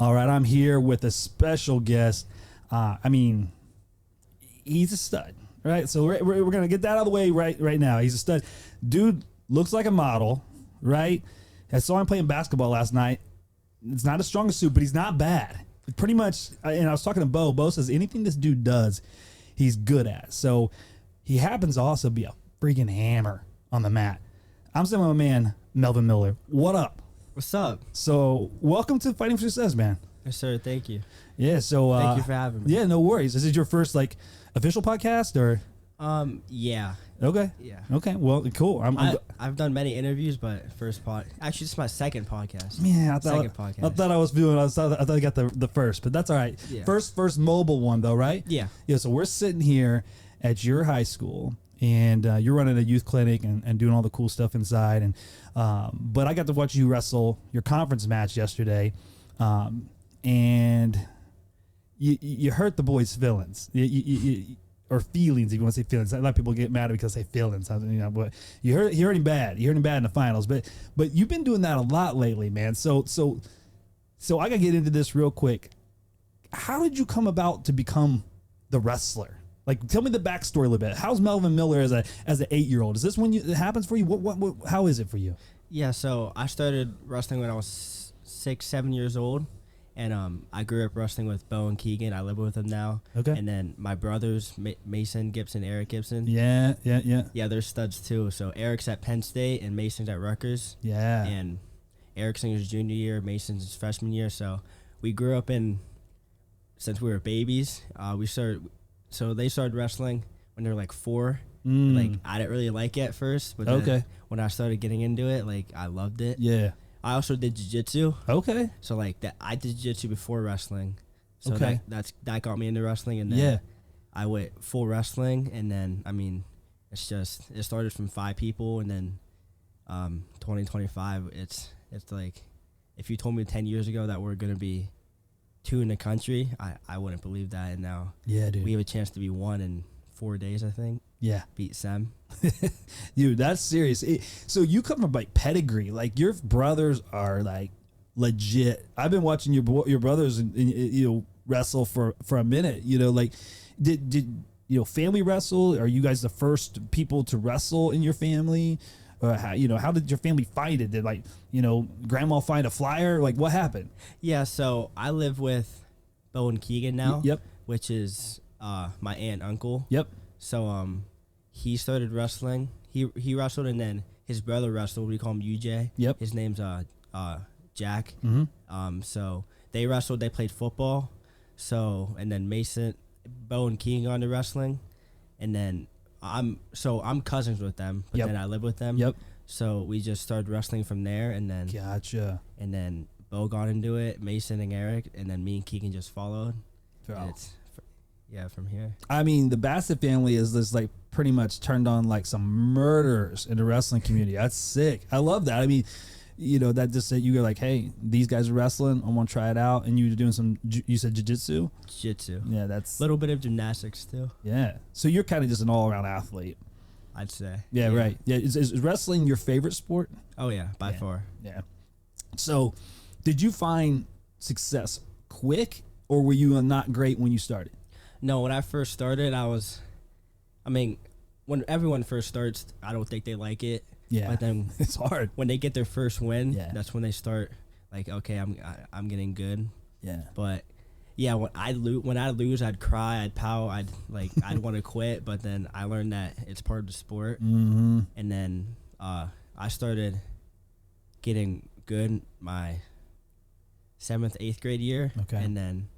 All right, I'm here with a special guest. He's a stud, right? So we're gonna get that out of the way right now. He's a stud. Dude looks like a model, right? I saw him playing basketball last night. It's not a strong suit, but he's not bad. Pretty much, and I was talking to Bo. Bo says anything this dude does, he's good at. So he happens to also be a freaking hammer on the mat. I'm saying my man, Melvin Miller. What up? What's up? So welcome to Fighting for Success, man. Yes, sir. Thank you. Yeah, so Thank you for having me. Yeah, no worries. Is it your first official podcast or? Yeah. Okay. Yeah. Okay. Well, cool. I've done many interviews, but actually, it's my second podcast. Yeah, I thought I got the first, but that's all right. Yeah. First mobile one though, right? Yeah. Yeah. So we're sitting here at your high school, and you're running a youth clinic and doing all the cool stuff inside, and but I got to watch you wrestle your conference match yesterday, and you hurt the boys' feelings. Or feelings, if you want to say feelings. A lot of people get mad because they say feelings, but you hurt him bad. You hurt him bad in the finals. But you've been doing that a lot lately, man. So I gotta get into this real quick. How did you come about to become the wrestler? Tell me the backstory a little bit. How's Melvin Miller as an 8-year-old? Is this when it happens for you? What how is it for you? Yeah, so I started wrestling when I was 6-7 years old. And I grew up wrestling with Bo and Keegan. I live with them now. Okay. And then my brothers, Mason Gibson, Eric Gibson. Yeah. Yeah, they're studs too. So Eric's at Penn State and Mason's at Rutgers. Yeah. And Eric's in his junior year, Mason's his freshman year. So we grew up since we were babies. So they started wrestling when they were 4. I didn't really like it at first, but then when I started getting into it, I loved it. Yeah. I also did jiu-jitsu. Okay. So I did jiu-jitsu before wrestling. So okay. that got me into wrestling, and then I went full wrestling, and then it started from 5 people, and then 2025 it's if you told me 10 years ago that we're gonna be 2 in the country, I wouldn't believe that, and now dude, we have a chance to be 1 in 4 days, I think. Yeah. Beat Sam. Dude, that's serious. So you come from pedigree. Your brothers are legit. I've been watching your brothers wrestle for a minute. Did family wrestle? Are you guys the first people to wrestle in your family? How did your family find it? Did grandma find a flyer? What happened? Yeah, so I live with Bo and Keegan now. Yep. Which is my aunt and uncle. Yep. So he started wrestling. He wrestled, and then his brother wrestled. We call him UJ. Yep. His name's Jack. Mm-hmm. So they wrestled. They played football. So and then Bo and Keegan got into wrestling, and then I'm cousins with them, but then I live with them. Yep. So we just started wrestling from there, and then gotcha. And then Bo got into it, Mason and Eric, and then me and Keegan just followed. From here. The Bassett family is this pretty much turned on some murderers in the wrestling community. That's sick. I love that. That just said you go hey, these guys are wrestling. I want to try it out. And you were doing you said jiu-jitsu? Jiu-jitsu. Yeah, that's a little bit of gymnastics too. Yeah. So you're kind of just an all-around athlete. I'd say. Yeah, right. Yeah. Is wrestling your favorite sport? Oh yeah, by far. Yeah. So did you find success quick, or were you not great when you started? No, when I first started, when everyone first starts, I don't think they like it. Yeah, but then it's hard. When they get their first win, that's when they start okay, I'm getting good. Yeah. But yeah, when I lose, I'd cry, I'd pout, I'd want to quit. But then I learned that it's part of the sport. Mm-hmm. And then I started getting good my 7th, 8th grade year. Okay. And then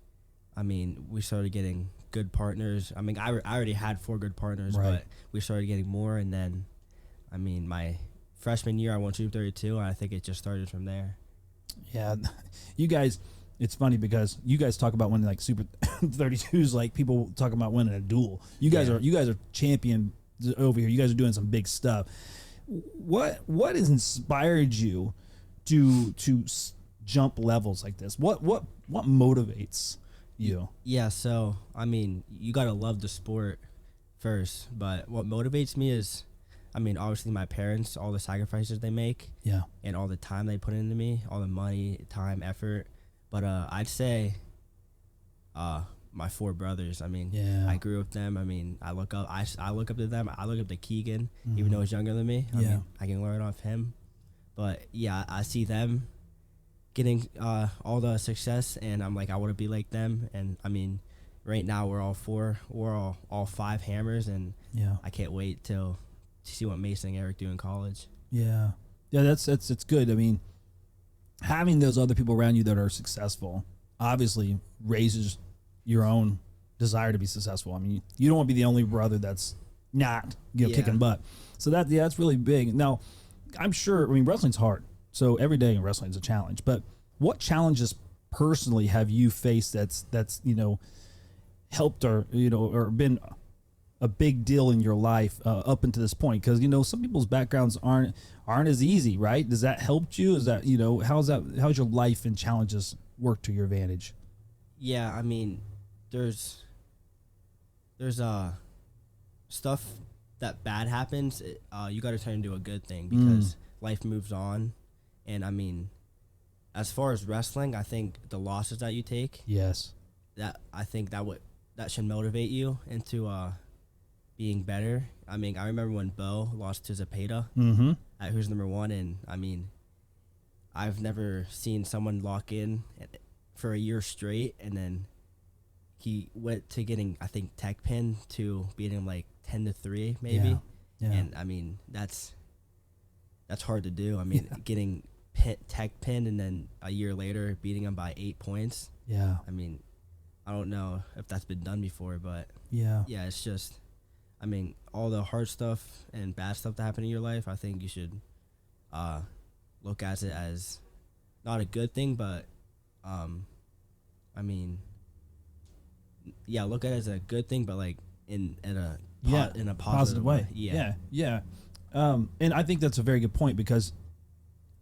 we started getting good partners. I already had 4 good partners, right. But we started getting more, and then my freshman year I won Super 32, and I think it just started from there. Yeah, you guys, it's funny because you guys talk about winning Super 32s people talk about winning a duel. You guys are champion over here. You guys are doing some big stuff. What has inspired you to jump levels like this? What motivates you? Yeah, so you gotta love the sport first, but what motivates me is obviously my parents, all the sacrifices they make, and all the time they put into me, all the money, time, effort. But I'd say my four brothers. I mean, Yeah. I grew up with them. I mean, I look up to them. I look up to Keegan, Mm-hmm. even though he's younger than me. I Yeah. mean, I can learn off him. But yeah, I see them getting all the success, and I'm like, I want to be like them. And I mean, right now we're all five hammers, and Yeah. I can't wait to see what Mason and Eric do in college. Yeah. Yeah, that's it's good. I mean, having those other people around you that are successful obviously raises your own desire to be successful. I mean, you don't want to be the only brother that's not, Yeah. kicking butt. So that's really big. Now, I'm sure, I mean, wrestling's hard. So every day in wrestling is a challenge. But what challenges personally have you faced that's helped or or been a big deal in your life up until this point? Because some people's backgrounds aren't as easy, right? Does that help you? Is that how's your life and challenges work to your advantage? Yeah, I mean, there's stuff that bad happens. You got to turn into a good thing because life moves on. And I mean, as far as wrestling, I think the losses that you take, Yes. that should motivate you into being better. I mean, I remember when Bo lost to Zapata Mm-hmm. at Who's Number One, and I mean, I've never seen someone lock in for a year straight, and then he went to getting, I think, tech pin to beating him like 10-3 maybe. Yeah. And I mean, that's hard to do. I mean, getting tech pin and then a year later beating him by 8 points. Yeah. I mean, I don't know if that's been done before, but Yeah. yeah, it's just, I mean, all the hard stuff and bad stuff that happened in your life, I think you should look at it as not a good thing, but I mean, yeah, look at it as a good thing, but like in a positive way. Yeah. And I think that's a very good point, because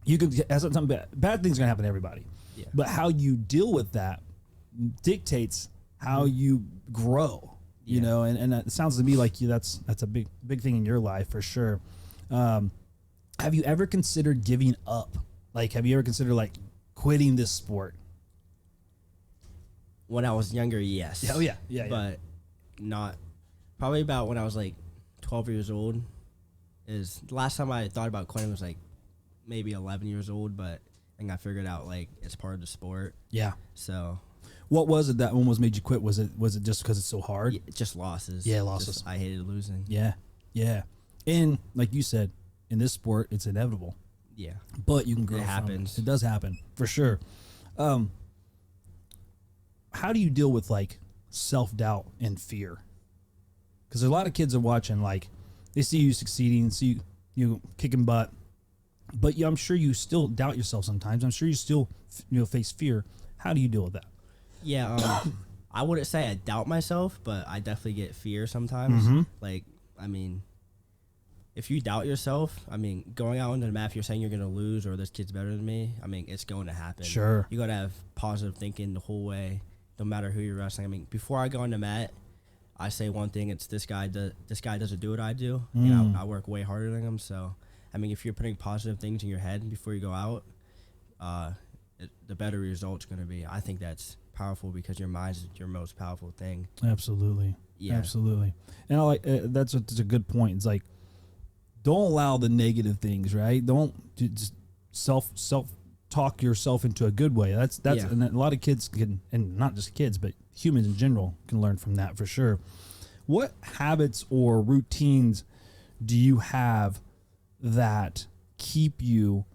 you can, as something bad things are gonna happen to everybody. Yeah. But how you deal with that dictates how you grow. Yeah. And it sounds to me like that's a big thing in your life for sure. Have you ever considered giving up? Like, have you ever considered like quitting this sport? When I was younger, yes. Oh yeah. But not, probably about when I was like 12 years old. Is the last time I thought about quitting was like maybe 11 years old, but I think I figured out like it's part of the sport. Yeah. So What was it that almost made you quit? Was it just because it's so hard? just losses. Yeah, losses. I hated losing. Yeah. And like you said, in this sport, it's inevitable. Yeah. But you can grow It from happens. It does happen, for sure. How do you deal with like self-doubt and fear? Because there's a lot of kids are watching, like they see you succeeding, see you kicking butt, but I'm sure you still doubt yourself sometimes. I'm sure you still face fear. How do you deal with that? Yeah. I wouldn't say I doubt myself, but I definitely get fear sometimes. Mhm. Like, I mean, if you doubt yourself, I mean, going out into the mat, if you're saying you're going to lose or this kid's better than me, I mean, it's going to happen. Sure. You got to have positive thinking the whole way, no matter who you're wrestling. I mean, before I go on the mat, I say one thing, it's this guy doesn't do what I do. I work way harder than him. So, I mean, if you're putting positive things in your head before you go out, the better result's going to be. I think that's powerful because your mind's your most powerful thing. Absolutely. Yeah. Absolutely. And I like that's a good point. It's like, don't allow the negative things, right? Don't just self talk yourself into a good way. That's Yeah. And a lot of kids can, and not just kids, but humans in general can learn from that for sure. What habits or routines do you have that keep you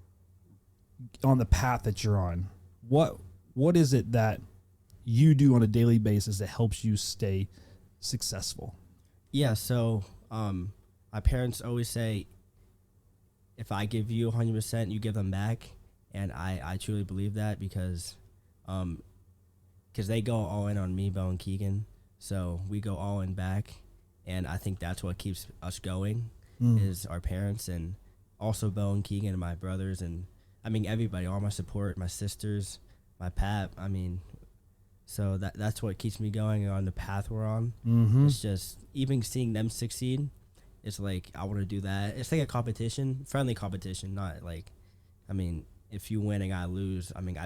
on the path that you're on? What is it that you do on a daily basis that helps you stay successful? Yeah, so my parents always say, if I give you 100%, you give them back. And I truly believe that because they go all in on me, Bo, and Keegan. So we go all in back. And I think that's what keeps us going is our parents and also Bo and Keegan and my brothers. And, I mean, everybody, all my support, my sisters, my pap. I mean, so that's what keeps me going on the path we're on. Mm-hmm. It's just even seeing them succeed. It's like I want to do that. It's like a competition, friendly competition, not like, I mean, if you win and I lose, I mean,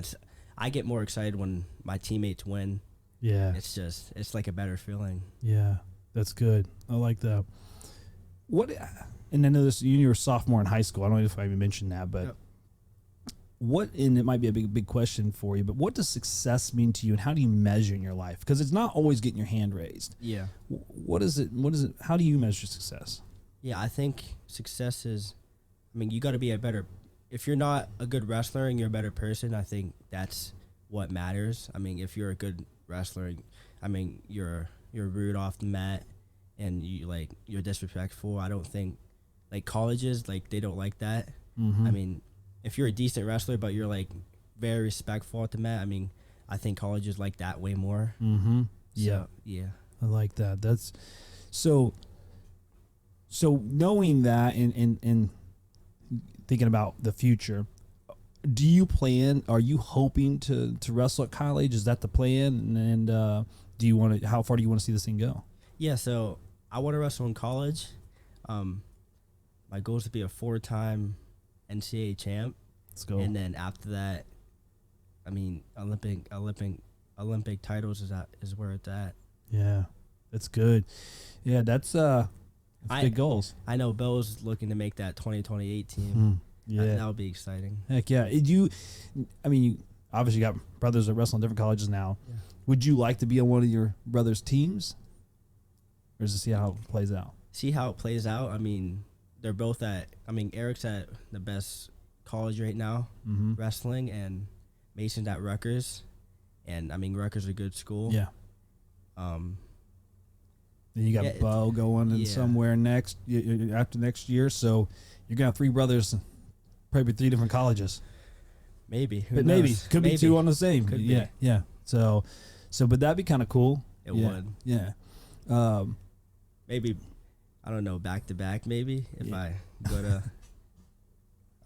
I get more excited when my teammates win. Yeah. It's like a better feeling. Yeah. That's good. I like that. What, and I know this, you were a sophomore in high school. I don't know if I even mentioned that, but Yep. what, and it might be a big question for you, but what does success mean to you and how do you measure in your life? Because it's not always getting your hand raised. Yeah. What is it? How do you measure success? Yeah, I think success is, I mean, you got to be a better, if you're not a good wrestler and you're a better person, I think that's what matters. I mean, if you're a good wrestler, I mean, you're rude off the mat and you're disrespectful. I don't think, like, colleges, like, they don't like that. Mm-hmm. I mean, if you're a decent wrestler but you're like very respectful at the mat, I mean, I think colleges like that way more. Mm-hmm. So, yeah. I like that. That's so knowing that and thinking about the future, are you hoping to wrestle at college? Is that the plan? And how far do you want to see this thing go? Yeah, so I want to wrestle in college. My goal is to be a 4-time NCAA champ. Let's go. And then after that, I mean, Olympic titles is where it's at. Yeah, that's good. Yeah, that's big goals. I know Bill's looking to make that 2028 team. Yeah, that would be exciting. Heck yeah. You obviously got brothers that wrestle in different colleges now. Yeah. Would you like to be on one of your brothers' teams, or just see how it plays out? See how it plays out. I mean, they're both Eric's at the best college right now, wrestling, and Mason's at Rutgers. And I mean, Rutgers is a good school. Yeah. Then you got Bo going in somewhere after next year. So you're going to have 3 brothers, probably 3 different colleges. Maybe. But maybe. Could be 2 on the same. Could yeah. be. Yeah. So but that'd be kind of cool. It would. Yeah. Maybe, I don't know, back to back maybe if I go to,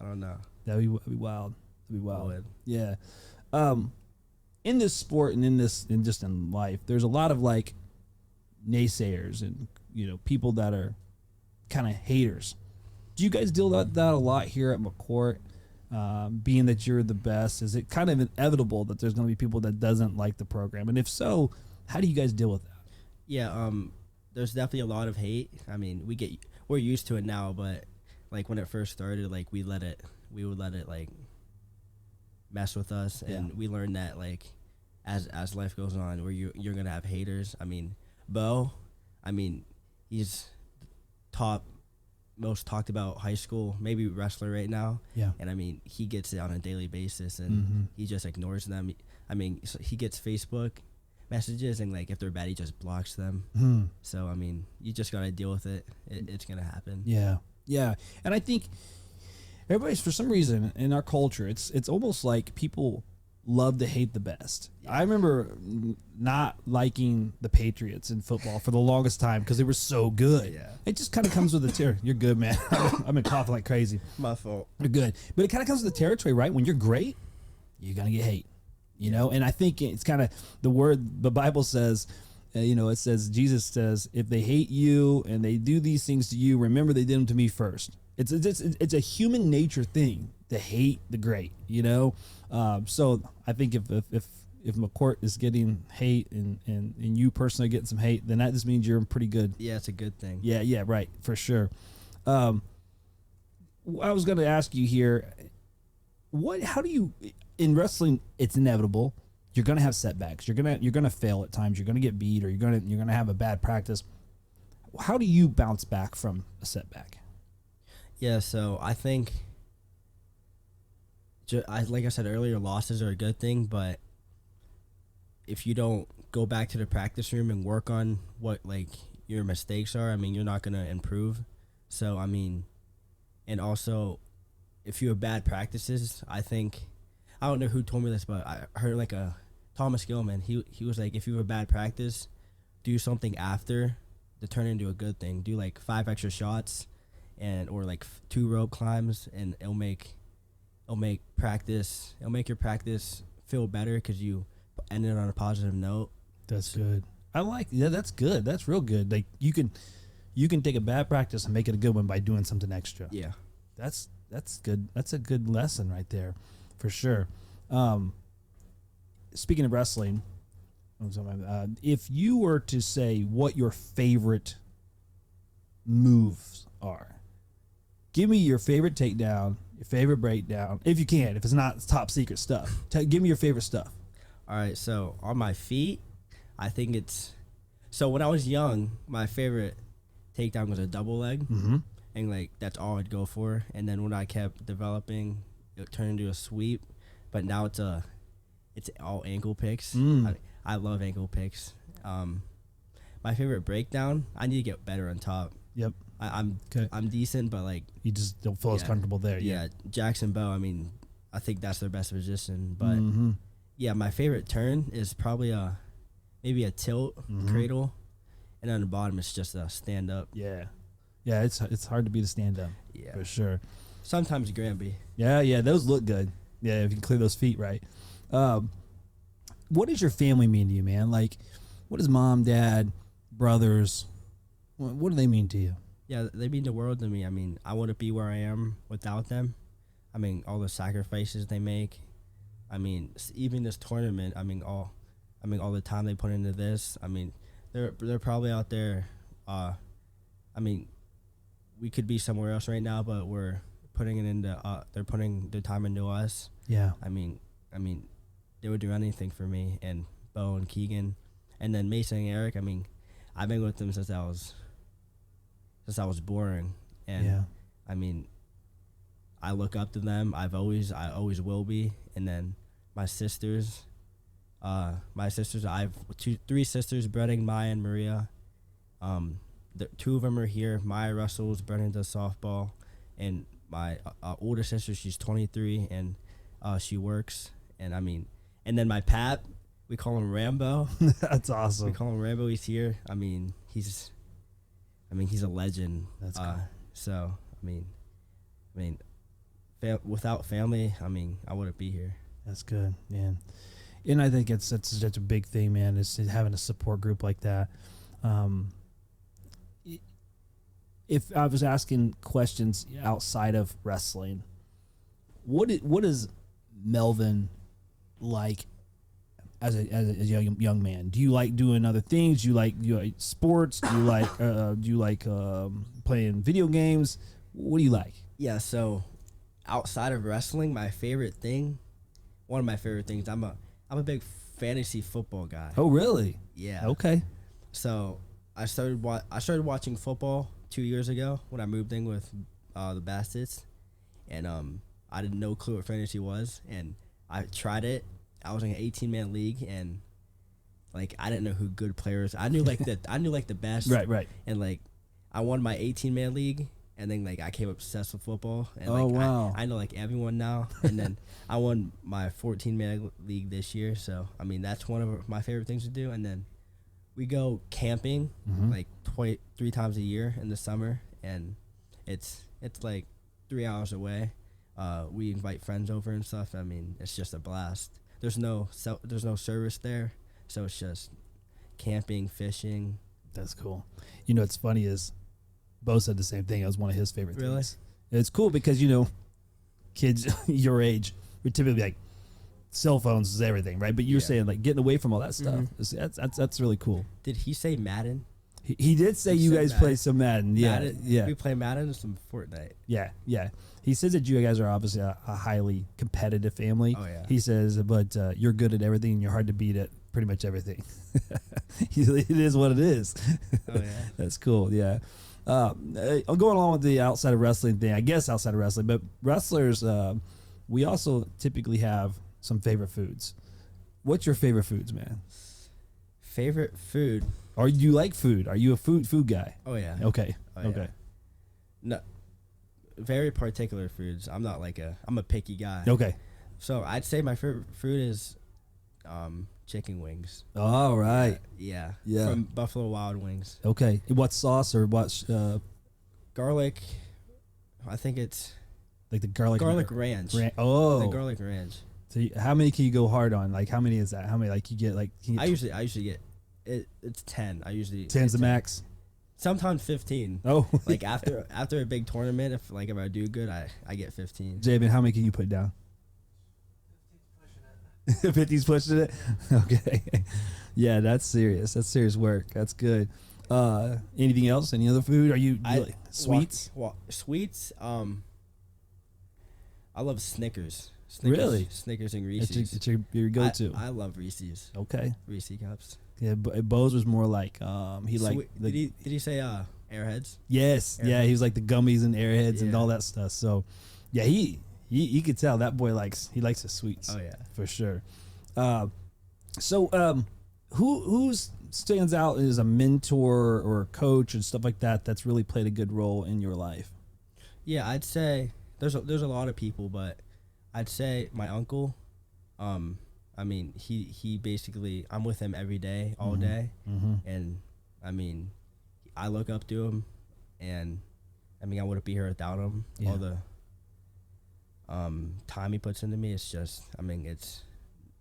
I don't know. That'd be wild. That'd be wild. Would. Yeah. In this sport and just in life, there's a lot of like naysayers and people that are kind of haters. Do you guys deal with that a lot here at McCourt? Being that you're the best, is it kind of inevitable that there's going to be people that doesn't like the program? And if so, how do you guys deal with that? Yeah, there's definitely a lot of hate. I mean, we're used to it now, but like when it first started, like we would let it like mess with us, and we learned that like as life goes on, where you're gonna have haters. I mean, Bo, he's most talked about high school, maybe wrestler right now. Yeah. And I mean, he gets it on a daily basis, and he just ignores them. I mean, so he gets Facebook messages, and like if they're bad, he just blocks them. So I mean, you just gotta deal with it. It's gonna happen. Yeah. Yeah. And I think everybody's, for some reason in our culture, it's almost like people love to hate the best. I remember not liking the Patriots in football for the longest time because they were so good. Yeah. It just kind of comes with the territory. You're good, man. I've been coughing like crazy. My fault. You're good. But it kind of comes with the territory, right? When you're great, you're going to get hate, And I think it's kind of the Bible says, it says, Jesus says, if they hate you and they do these things to you, remember they did them to me first. It's a human nature thing to hate the great, So I think if McCourt is getting hate and you personally getting some hate, then that just means you're pretty good. Yeah, it's a good thing. Yeah, right, for sure. I was going to ask you here, how do you, in wrestling, it's inevitable. You're going to have setbacks. You're going to fail at times. You're going to get beat, or you're going to have a bad practice. How do you bounce back from a setback? Yeah, so I think, like I said earlier, losses are a good thing, but if you don't go back to the practice room and work on what like your mistakes are, I mean, you're not going to improve. So, I mean, and also if you have bad practices, I think, I don't know who told me this, but I heard like Thomas Gilman, he was like, if you have a bad practice, do something after to turn it into a good thing. Do like 5 extra shots or like 2 rope climbs, and it'll make your practice feel better because you ended on a positive note. That's good. That's good. That's real good. Like you can take a bad practice and make it a good one by doing something extra. Yeah. That's good. That's a good lesson right there, for sure. speaking of wrestling, if you were to say what your favorite moves are, give me your favorite takedown, your favorite breakdown, if you can. If it's not top secret stuff, give me your favorite stuff. All right, so on my feet, I think it's so when I was young, my favorite takedown was a double leg, and like that's all I'd go for. And then when I kept developing, it turned into a sweep. But now it's all ankle picks. I love ankle picks. My favorite breakdown, I need to get better on top. Yep. I'm decent, but like you just don't feel as comfortable there. Yeah, Jackson Bow. I mean, I think that's their best position. But yeah, my favorite turn is probably maybe a tilt cradle, and on the bottom it's just a stand up. Yeah, it's hard to be the stand up. Yeah, for sure. Sometimes Granby. Yeah, those look good. Yeah, if you can clear those feet right. What does your family mean to you, man? Like, what does mom, dad, brothers? What do they mean to you? Yeah, they mean the world to me. I mean, I wouldn't be where I am without them. I mean, all the sacrifices they make. I mean, even this tournament. I mean, all the time they put into this. I mean, they're probably out there. I mean, we could be somewhere else right now, but we're putting it into. They're putting their time into us. Yeah. I mean, they would do anything for me, and Bo and Keegan, and then Mason and Eric. I mean, I've been with them since I was born, and I mean, I look up to them. I always will be. And then my sisters, I have three sisters, Brennan, Maya, and Maria. Two of them are here. Maya wrestles, Brennan does softball, and my older sister, she's 23, and she works. And I mean, and then my Pat, we call him Rambo. That's awesome. We call him Rambo. He's here. I mean, he's a legend. That's cool. So without family, I mean, I wouldn't be here. That's good, man. And I think that's such a big thing, man, is having a support group like that. If I was asking questions outside of wrestling, what is Melvin like as a young man? Do you like doing other things? Do you like sports? Do you like playing video games? What do you like? Yeah, so outside of wrestling, one of my favorite things, I'm a big fantasy football guy. Oh, really? Yeah. Okay. So I started watching football 2 years ago when I moved in with the Bastards, and I didn't know clue what fantasy was, and I tried it. I was in an 18-man league, and like I didn't know who good players. I knew like the best. Right. And like I won my 18-man league, and then like I came obsessed with football. And wow. I know like everyone now. And then I won my 14-man league this year. So I mean that's one of my favorite things to do. And then we go camping like 3 times a year in the summer, and it's like 3 hours away. We invite friends over and stuff. I mean, it's just a blast. There's no service there, so it's just camping, fishing. That's cool. You know, what's funny is Bo said the same thing. It was one of his favorite Really? things. It's cool because, kids your age would typically like cell phones is everything, right? But you're saying like getting away from all that stuff. That's really cool. Did he say Madden? He did say you guys play some Madden. Yeah, Madden? yeah. We play Madden and some Fortnite. Yeah. He says that you guys are obviously a highly competitive family. Oh, yeah. He says, but you're good at everything and you're hard to beat at pretty much everything. It is what it is. Oh, yeah. That's cool, yeah. I'm going along with the outside of wrestling thing, I guess outside of wrestling, but wrestlers, we also typically have some favorite foods. What's your favorite foods, man? Favorite food? Or do you like food? Are you a food guy? Oh, yeah. Okay. Oh, okay. Yeah. No, very particular foods. I'm a picky guy. Okay. So I'd say my favorite food is chicken wings. All right. Yeah. Yeah. From Buffalo Wild Wings. Okay. What sauce or what? Garlic. I think it's like the garlic ranch. Oh. The garlic ranch. So how many can you go hard on? Like how many is that? How many like you get like? I usually get it's 10. I usually 10's the max. Sometimes 15. Oh. Like after a big tournament, if I do good, I get 15. Jabin, how many can you put down? 50's pushing it. Okay. Yeah, that's serious. That's serious work. That's good. Anything else? Any other food? Are you like sweets? Sweets. I love Snickers. Really? Snickers and It's Reese's. your go-to. I love Reese's. Okay. Reese cups. Yeah, Bo's was more like he like Did he say Airheads? yes, Airheads. Yeah, he was like the gummies and airheads and Yeah. all that stuff. So, yeah, he could tell that boy likes the sweets. Oh yeah. For sure. Who stands out as a mentor or a coach and stuff like that that's really played a good role in your life? Yeah, I'd say there's a lot of people, but I'd say my uncle. I mean, he basically, I'm with him every day, all day, and I mean, I look up to him, and I mean, I wouldn't be here without him. Yeah. All the time he puts into me, it's just, I mean, it's,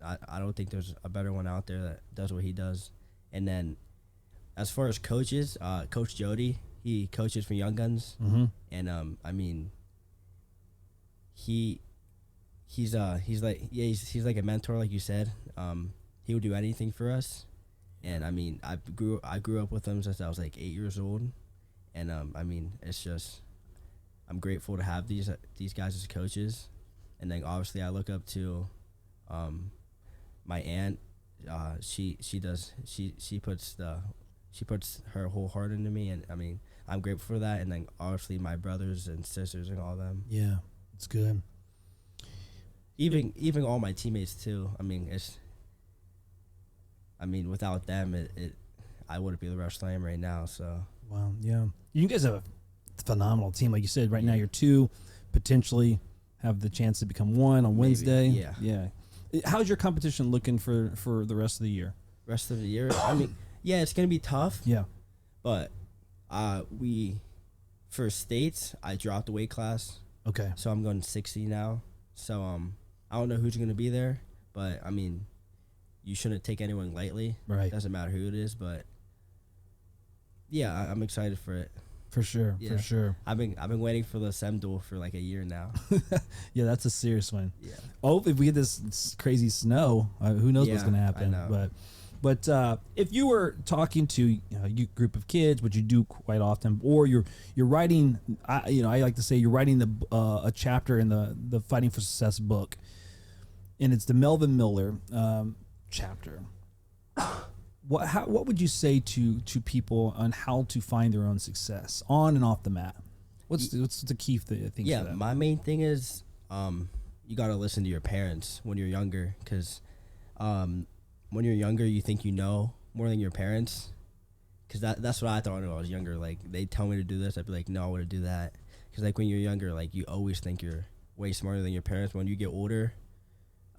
I don't think there's a better one out there that does what he does. And then, as far as coaches, Coach Jody, he coaches for Young Guns, and I mean, he's like a mentor, like you said. He would do anything for us, and I mean, I grew up with him since I was like 8 years old, and I mean, it's just, I'm grateful to have these guys as coaches, and then obviously I look up to my aunt. She puts her whole heart into me, and I mean, I'm grateful for that. And then obviously my brothers and sisters and all them. Yeah, it's good. Even all my teammates too. I mean, without them, I wouldn't be the wrestler I am right now. So Wow, yeah, you guys have a phenomenal team, like you said. Right now, you're two, potentially have the chance to become one on Wednesday. Yeah. How's your competition looking for the rest of the year? Rest of the year, I mean, yeah, it's gonna be tough. Yeah, but for states, I dropped the weight class, okay. so I'm going 60 now. So I don't know who's gonna be there, but I mean, you shouldn't take anyone lightly. Right. Doesn't matter who it is, but yeah, I'm excited for it. For sure, Yeah. for sure. I've been waiting for the Sem duel for like a year now. Yeah, that's a serious one. Yeah. Oh, if we get this crazy snow, who knows what's Yeah, going to happen? I know. But if you were talking to a group of kids, which you do quite often, or you're writing, I like to say you're writing a chapter in the Fighting for Success book, and it's the Melvin Miller chapter. What would you say to people on how to find their own success on and off the mat? What's the key thing? Yeah, for that? my main thing is you got to listen to your parents when you're younger, because when you're younger, you think you know more than your parents, because that's what I thought when I was younger. Like, they tell me to do this, I'd be like, no, I want to do that, because like when you're younger, like you always think you're way smarter than your parents. When you get older,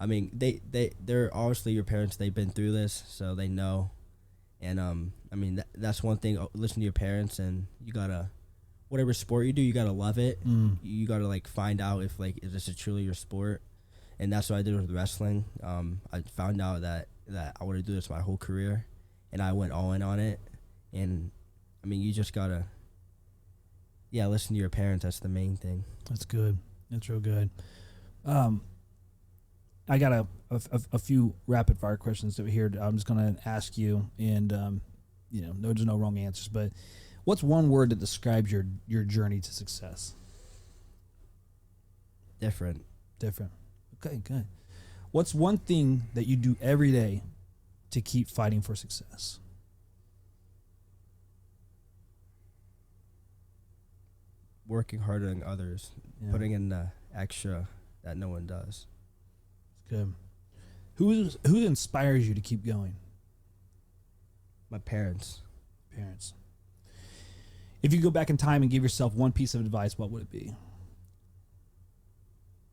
I mean, they're obviously your parents. They've been through this, so they know. And I mean, that's one thing. Listen to your parents, and you gotta, whatever sport you do, you gotta love it. You gotta like find out if like, is this truly your sport? And that's what I did with wrestling. I found out that I want to do this my whole career, and I went all in on it. And I mean, you just gotta, listen to your parents. That's the main thing. That's good. That's real good. I got a few rapid fire questions over here. I'm just going to ask you, and there's no wrong answers. But what's one word that describes your journey to success? Different. Okay, good. What's one thing that you do every day to keep fighting for success? Working harder than others, putting in the extra that no one does. Good. Who inspires you to keep going? My parents. Parents. If you go back in time and give yourself one piece of advice, what would it be?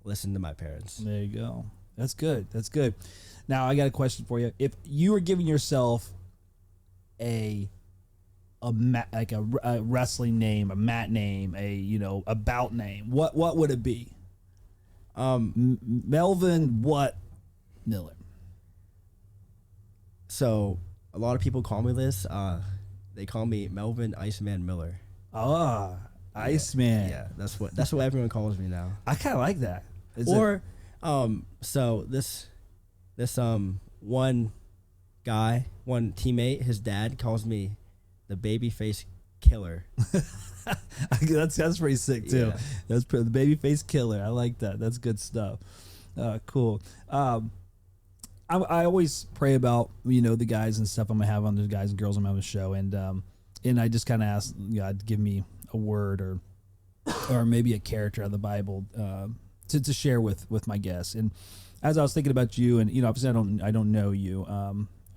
Listen to my parents. There you go. That's good. Now I got a question for you. If you were giving yourself a wrestling name, a mat name, a bout name, what would it be? Melvin what Miller. So a lot of people call me this. They call me Melvin Iceman Miller. Ah, Iceman. Yeah, that's what everyone calls me now. I kind of like that. So This one teammate, his dad calls me the babyface killer. That's pretty sick too. Yeah. The babyface killer. I like that. That's good stuff. Cool. I always pray about the guys and stuff I'm gonna have on, the guys and girls I'm gonna have on the show, and I just kind of ask God to give me a word or maybe a character out of the Bible to share with my guests. And as I was thinking about you, and obviously I don't know you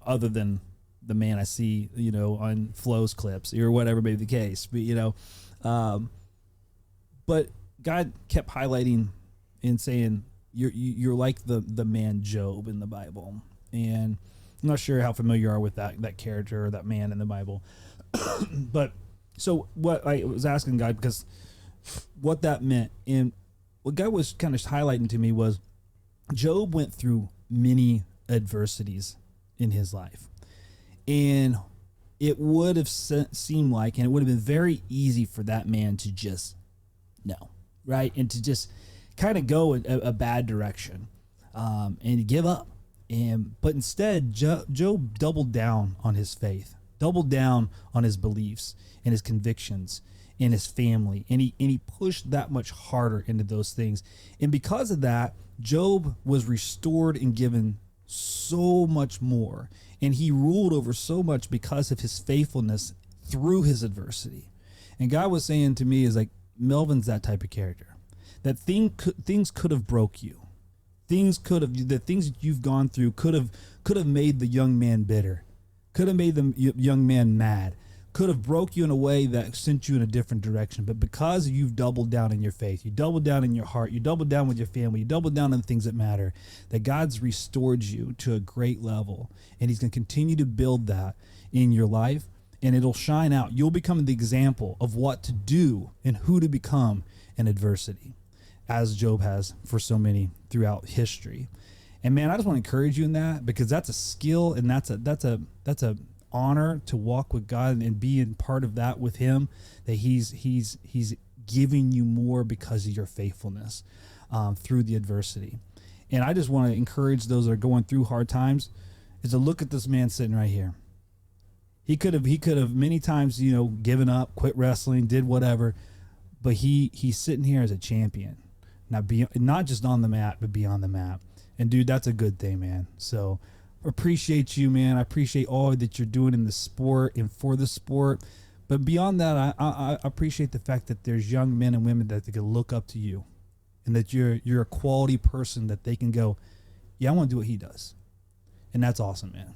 other than the man I see on Flo's clips or whatever may be the case, but but God kept highlighting and saying you're like the man Job in the Bible. And I'm not sure how familiar you are with that character or that man in the Bible. But so what I was asking God, because what that meant, and what God was kind of highlighting to me was Job went through many adversities in his life. And it would have seemed like, and it would have been very easy for that man to just no, right? And to just kind of go a bad direction and give up. But instead, Job doubled down on his faith, doubled down on his beliefs and his convictions and his family. And he pushed that much harder into those things. And because of that, Job was restored and given so much more. And he ruled over so much because of his faithfulness through his adversity. And God was saying to me, is like, Melvin's that type of character. That things could have broke you. The things that you've gone through could have made the young man bitter, could have made the young man mad, could have broke you in a way that sent you in a different direction. But because you've doubled down in your faith, you doubled down in your heart, you doubled down with your family, you doubled down on the things that matter, that God's restored you to a great level. And he's going to continue to build that in your life, and it'll shine out. You'll become the example of what to do and who to become in adversity, as Job has for so many throughout history. And man, I just want to encourage you in that, because that's a skill, and that's a honor to walk with God and be in part of that with him, that he's giving you more because of your faithfulness through the adversity. And I just want to encourage those that are going through hard times is to look at this man sitting right here. He could have many times, given up, quit wrestling, did whatever, but he's sitting here as a champion. Not just on the mat, but beyond the mat. And dude, that's a good thing, man. So appreciate you, man. I appreciate all that you're doing in the sport and for the sport. But beyond that, I appreciate the fact that there's young men and women that they can look up to you, and that you're a quality person that they can go, yeah, I want to do what he does. And that's awesome, man.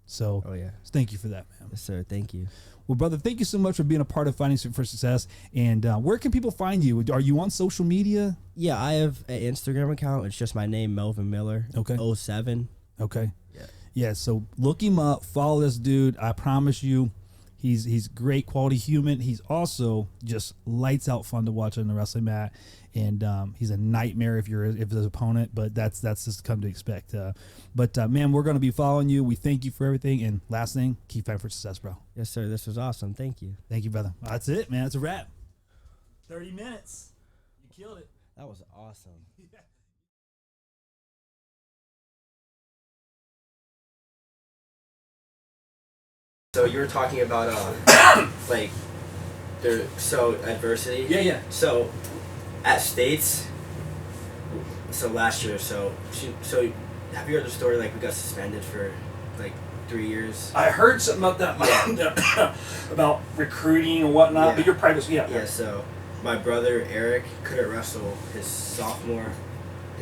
So, thank you for that, man. Yes, sir. Thank you. Well, brother, thank you so much for being a part of Finding for Success. And where can people find you? Are you on social media? Yeah, I have an Instagram account. It's just my name, Melvin Miller. Okay. 07. Okay. Yeah. Yeah. So look him up. Follow this dude. I promise you, he's great quality human. He's also just lights out fun to watch on the wrestling mat. And he's a nightmare if his opponent, but that's just come to expect. But man, we're going to be following you. We thank you for everything. And last thing, keep fighting for success, bro. Yes, sir. This was awesome. Thank you. Thank you, brother. That's it, man. That's a wrap. 30 minutes. You killed it. That was awesome. Yeah. So you were talking about like adversity. Yeah. So at States, so last year, so have you heard the story, like we got suspended for like 3 years? I heard something about that, about recruiting and whatnot, Yeah. but you're private, Yeah, so my brother Eric couldn't wrestle his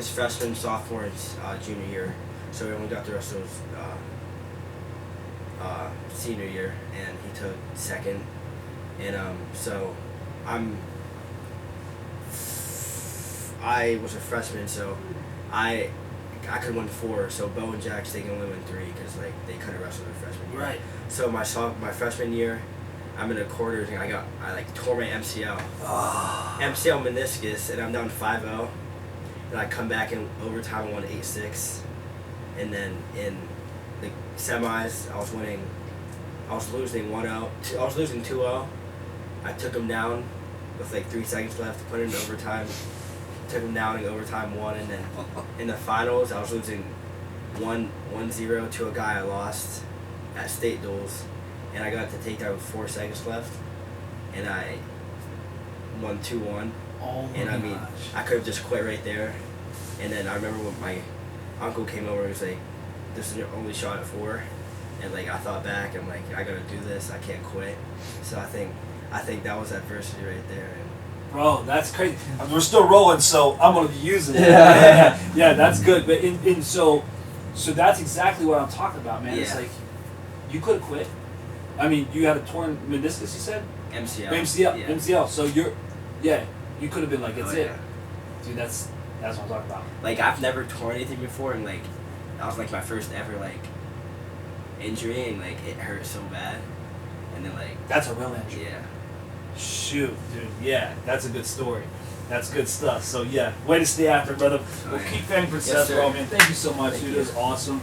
freshman, sophomore, and junior year, so he only got to wrestle his senior year, and he took second. And so I was a freshman, so I could win 4. So Bo and Jax, they can only win 3 because like they couldn't wrestle their freshman year. Right. So my freshman year, I'm in the quarters and I tore my MCL. MCL meniscus, and I'm down 5-0. And I come back in overtime, won 8-6, and then in the semis, I was losing 1-0. I was losing 2-0. I took him down with like 3 seconds left, put it in overtime. Took him down in overtime, won, and then in the finals I was losing 1-0 to a guy I lost at state duels, and I got to take that with 4 seconds left, and I won 2-1. Oh my And I mean, gosh. I could have just quit right there. And then I remember when my uncle came over and was like, "This is your only shot at 4." And like I thought back, I'm like, I gotta do this. I can't quit. So I think that was adversity right there. Bro, that's crazy. We're still rolling, so I'm gonna be using it. Yeah. Yeah, that's good. But so that's exactly what I'm talking about, man. It's Yeah. like you could have quit. I mean, you had a torn meniscus, you said? MCL. MCL. Yeah. MCL. So you could have been like, it's Oh, it. yeah. Dude, that's what I'm talking about. Like I've never torn anything before, and like that was like my first ever like injury, and like it hurt so bad. And then like That's a real injury. yeah. Shoot, dude. Yeah, that's a good story. That's good stuff. So yeah, way to stay after, brother. We'll yeah. keep paying for Yes, success, sir. bro, man. Thank you so much, Thank dude. you. It was awesome.